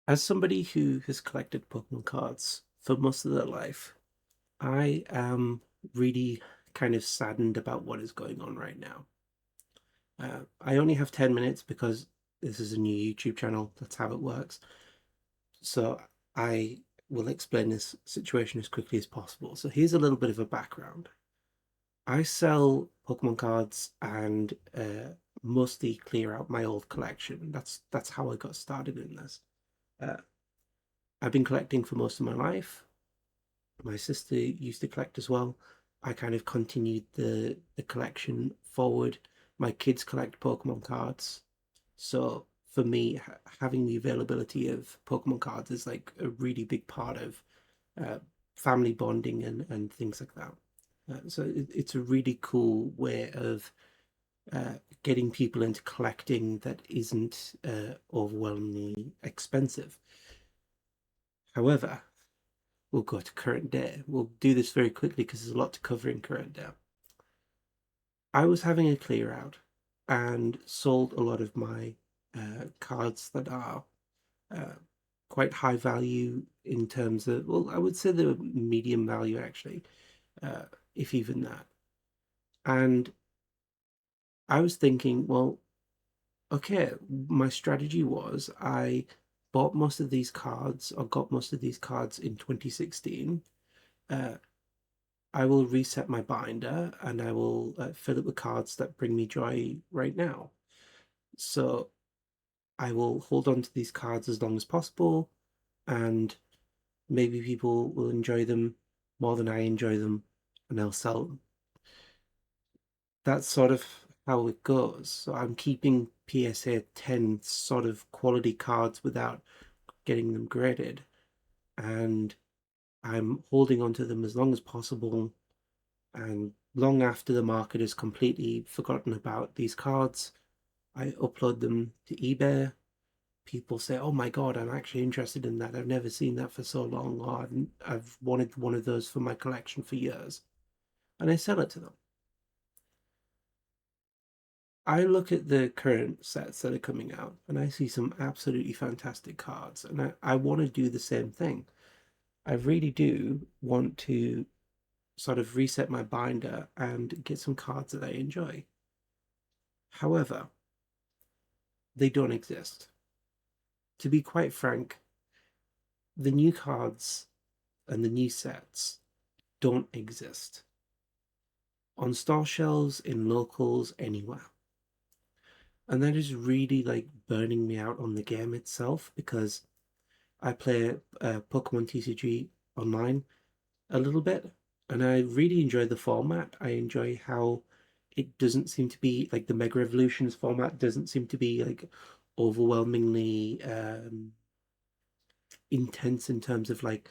As somebody who has collected Pokemon cards for most of their life, I am really kind of saddened about what is going on right now. I only have 10 minutes because this is a new YouTube channel. That's how it works. So I will explain this situation as quickly as possible. So here's a little bit of a background. I sell Pokemon cards and mostly clear out my old collection. That's how I got started in this. Uh, I've been collecting for most of my life. My sister used to collect as well. I kind of continued the collection forward. My kids collect Pokemon cards, so for me, having the availability of Pokemon cards is like a really big part of uh, family bonding and things like that. So it's a really cool way of getting people into collecting that isn't overwhelmingly expensive. However, we'll go to current day. We'll do this very quickly because there's a lot to cover in current day. I was having a clear out and sold a lot of my cards that are uh, quite high value in terms of, well, I would say they're medium value actually, uh, if even that. And I was thinking, well, okay, my strategy was I bought most of these cards or got most of these cards in 2016. Uh, I will reset my binder and I will fill it with cards that bring me joy right now. So I will hold on to these cards as long as possible, and maybe people will enjoy them more than I enjoy them, and I'll sell them. That's sort of how it goes. So I'm keeping PSA 10 sort of quality cards without getting them graded, and I'm holding on to them as long as possible. And long after the market has completely forgotten about these cards, I upload them to eBay. People say, "Oh my God, I'm actually interested in that. I've never seen that for so long, or I've wanted one of those for my collection for years," and I sell it to them. I look at the current sets that are coming out and I see some absolutely fantastic cards, and I want to do the same thing. I really do want to sort of reset my binder and get some cards that I enjoy. However, they don't exist. To be quite frank, the new cards and the new sets don't exist on store shelves, in locals, anywhere. And that is really like burning me out on the game itself because I play Pokemon TCG online a little bit, and I really enjoy the format. I enjoy how it doesn't seem to be like the Mega Evolutions format doesn't seem to be like overwhelmingly intense in terms of like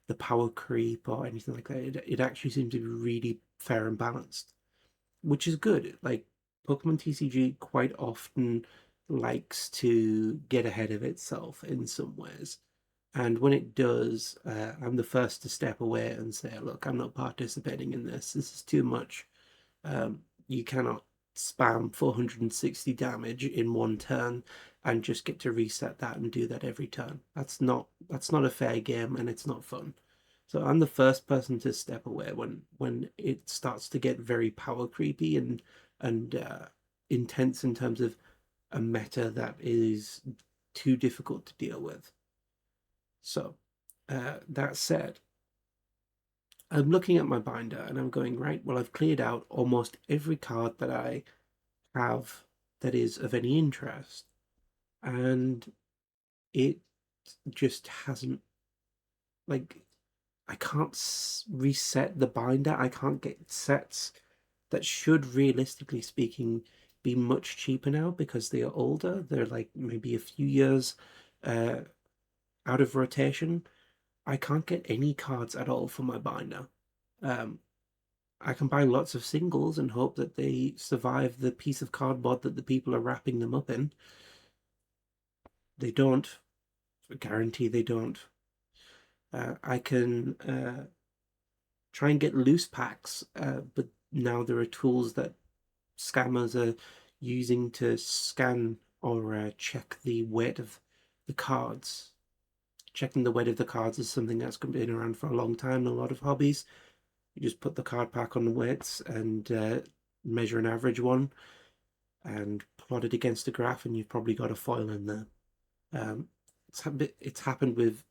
the power creep or anything like that. It actually seems to be really fair and balanced, which is good. Like Pokemon TCG quite often likes to get ahead of itself in some ways. And when it does, I'm the first to step away and say, look, I'm not participating in this. This is too much. You cannot spam 460 damage in one turn and just get to reset that and do that every turn. That's not a fair game and it's not fun. So I'm the first person to step away when it starts to get very power creepy and intense in terms of a meta that is too difficult to deal with. So that said, I'm looking at my binder and I'm going, right, well, I've cleared out almost every card that I have that is of any interest. And it just hasn't, like, I can't reset the binder. I can't get sets that should, realistically speaking, be much cheaper now because they are older. They're like maybe a few years uh, out of rotation. I can't get any cards at all for my binder. Um, I can buy lots of singles and hope that they survive the piece of cardboard that the people are wrapping them up in. They don't. I guarantee they don't. I can try and get loose packs, but now there are tools that scammers are using to scan or check the weight of the cards. checking the weight of the cards is something that's been around for a long time in a lot of hobbies. You just put the card pack on the weights and measure an average one and plot it against a graph, and you've probably got a foil in there. Um, it's happened with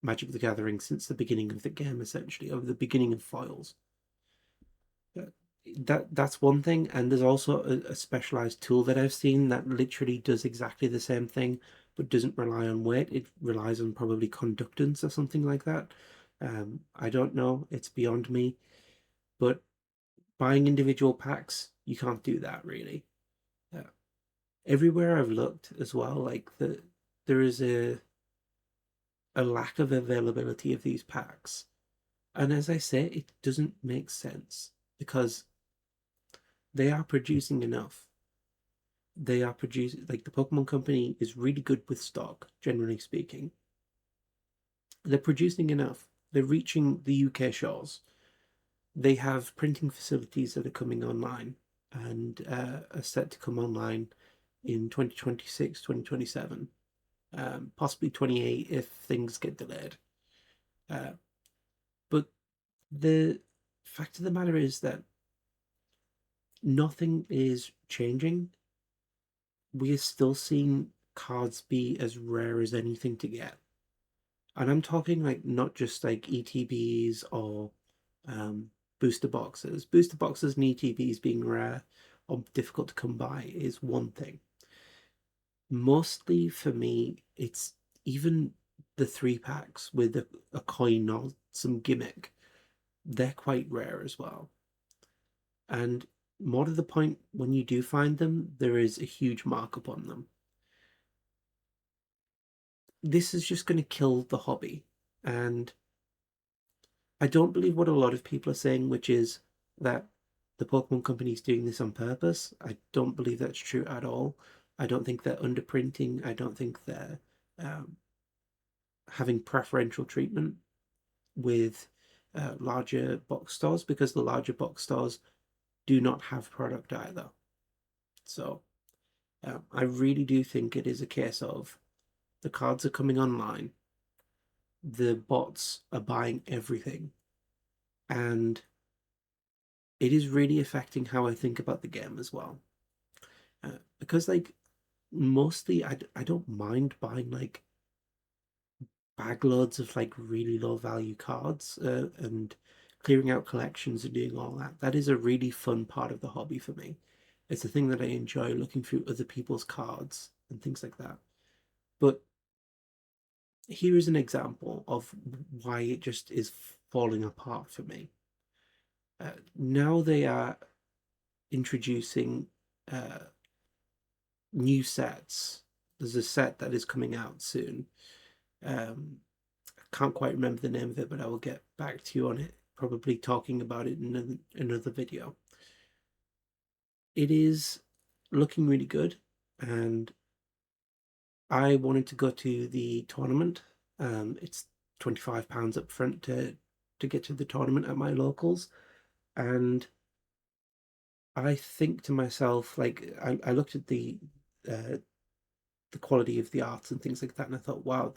Magic the Gathering since the beginning of the game, essentially, over the beginning of foils. That's one thing, and there's also a specialized tool that I've seen that literally does exactly the same thing, but doesn't rely on weight. It relies on probably conductance or something like that. I don't know. It's beyond me. But buying individual packs, you can't do that really. Uh, Everywhere I've looked as well, there is a lack of availability of these packs. And as I say, it doesn't make sense because they are producing enough. They are producing, like, the Pokemon Company is really good with stock, generally speaking. They're producing enough. They're reaching the UK shores. They have printing facilities that are coming online and are set to come online in 2026, 2027, possibly 28 if things get delayed. But the fact of the matter is that nothing is changing. We are still seeing cards be as rare as anything to get. And I'm talking like not just like ETBs or booster boxes. Booster boxes and ETBs being rare or difficult to come by is one thing. Mostly for me, it's even the 3 packs with a coin or some gimmick. They're quite rare as well. And more to the point, when you do find them, there is a huge markup on them. This is just going to kill the hobby. And I don't believe what a lot of people are saying, which is that the Pokemon Company is doing this on purpose. I don't believe that's true at all. I don't think they're underprinting. I don't think they're having preferential treatment with larger box stores, because the larger box stores do not have product either. So I really do think it is a case of the cards are coming online, the bots are buying everything, and it is really affecting how I think about the game as well. Because, like, mostly I don't mind buying like bag loads of like really low value cards and clearing out collections and doing all that. That is a really fun part of the hobby for me. It's a thing that I enjoy, looking through other people's cards and things like that. But here is an example of why it just is falling apart for me. Now they are introducing new sets. There's a set that is coming out soon. I can't quite remember the name of it, but I will get back to you on it, probably talking about it in another video. It is looking really good, and I wanted to go to the tournament. It's £25 up front to get to the tournament at my locals, and I think to myself, like, I looked at the quality of the art and things like that, and I thought, wow,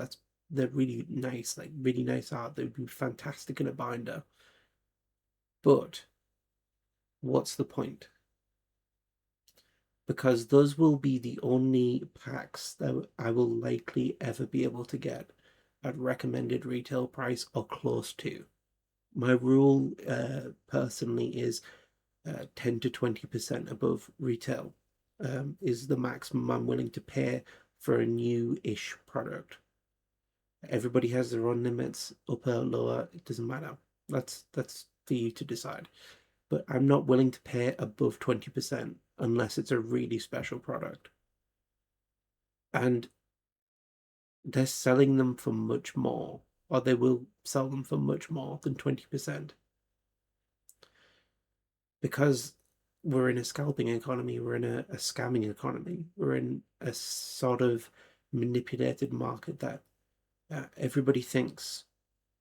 they're really nice, like really nice art. They would be fantastic in a binder. But what's the point? Because those will be the only packs that I will likely ever be able to get at recommended retail price or close to. My rule personally is 10 to 20% above retail is the maximum I'm willing to pay for a new-ish product. Everybody has their own limits, upper, lower, it doesn't matter. That's for you to decide. But I'm not willing to pay above 20% unless it's a really special product. And they're selling them for much more, or they will sell them for much more than 20%. Because we're in a scalping economy, we're in a scamming economy, we're in a sort of manipulated market that everybody thinks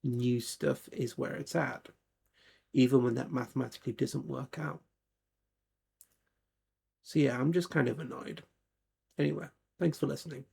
new stuff is where it's at, even when that mathematically doesn't work out. So yeah, I'm just kind of annoyed. Anyway, thanks for listening.